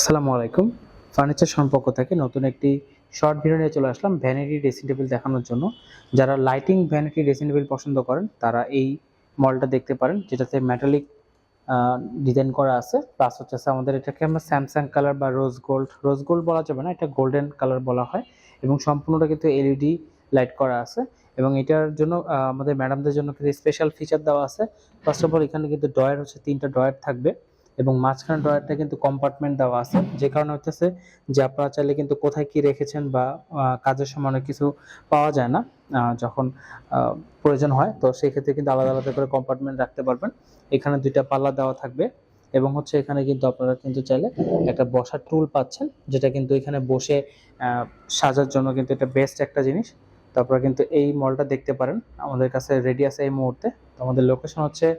আসসালামু আলাইকুম। ফার্নিচার সম্পর্ক থেকে নতুন একটি শর্ট ভিডিও নিয়ে চলে আসলাম ভ্যানিটি ড্রেসিং টেবিল দেখানোর জন্য। যারা লাইটিং ভ্যানিটি ড্রেসিং টেবিল পছন্দ করেন তারা এই মডেলটা দেখতে পারেন, যেটাতে মেটালিক ডিজাইন করা আছে। প্লাস হচ্ছে আমাদের এটাকে আমরা স্যামসাং কালার বা রোজ গোল্ড বলা যাবে না, এটা গোল্ডেন কালার বলা হয়। এবং সম্পূর্ণটা কিন্তু এলইডি লাইট করা আছে। এবং এটার জন্য আমাদের ম্যাডামদের জন্য কিন্তু স্পেশাল ফিচার দেওয়া আছে। ফার্স্ট অফ অল এখানে কিন্তু ড্রয়ার হচ্ছে 3টা ড্রয়ার থাকবে এবং মাঝখানে ড্রয়ারটা কিন্তু কম্পার্টমেন্ট দেওয়া আছে, যে কারণে হচ্ছে যে আপনারা চাইলে কিন্তু কোথায় কি রেখেছেন বা কাজের সময় অনেক কিছু পাওয়া যায় না, যখন প্রয়োজন হয়, তো সেই ক্ষেত্রে কিন্তু আলাদা আলাদা করে কম্পার্টমেন্ট রাখতে পারবেন। এখানে 2টা পাল্লা দেওয়া থাকবে এবং এখানে কিন্তু আপনারা কিন্তু চাইলে একটা বসার টুল পাচ্ছেন, যেটা কিন্তু এখানে বসে সাজার জন্য কিন্তু এটা বেস্ট একটা জিনিস। তারপরে কিন্তু এই মলটা দেখতে পারেন, আমাদের কাছে রেডি আছে এই মুহূর্তে। তো আমাদের লোকেশন হচ্ছে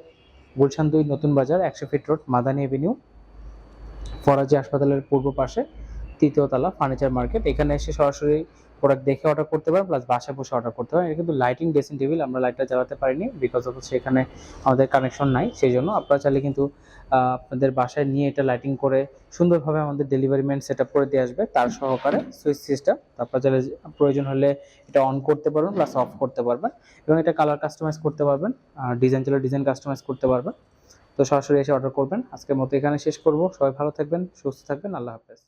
গুলশান 2 নতুন বাজার, 100 fit road, Madani Avenue, Faraji হাসপাতালের পূর্ব পাশে, 3য় তলা, ফার্নিচার মার্কেট। এখানে এসে সরাসরি প্রোডাক্ট দেখে অর্ডার করতে পারেন, প্লাস বাসায় বসে অর্ডার করতে পারেন। এটা কিন্তু লাইটিং ড্রেসিং টেবিল, আমরা লাইটটা জ্বালাতে পারিনি বিকজ অফ এখানে আমাদের কানেকশন নাই, সেই জন্য। আপনারা চাইলে কিন্তু আপনাদের বাসায় নিয়ে এটা লাইটিং করে সুন্দরভাবে আমাদের ডেলিভারি ম্যান সেট আপ করে দিয়ে আসবে, তার সহকারে সুইচ সিস্টেম। আপনারা চাইলে প্রয়োজন হলে এটা অন করতে পারবেন, প্লাস অফ করতে পারবেন, এবং এটা কালার কাস্টমাইজ করতে পারবেন, ডিজাইন চাইলে ডিজাইন কাস্টমাইজ করতে পারবেন। তো সরাসরি এসে অর্ডার করবেন। আজকের মতো এখানে শেষ করব। সবাই ভালো থাকবেন, সুস্থ থাকবেন। আল্লাহ হাফেজ।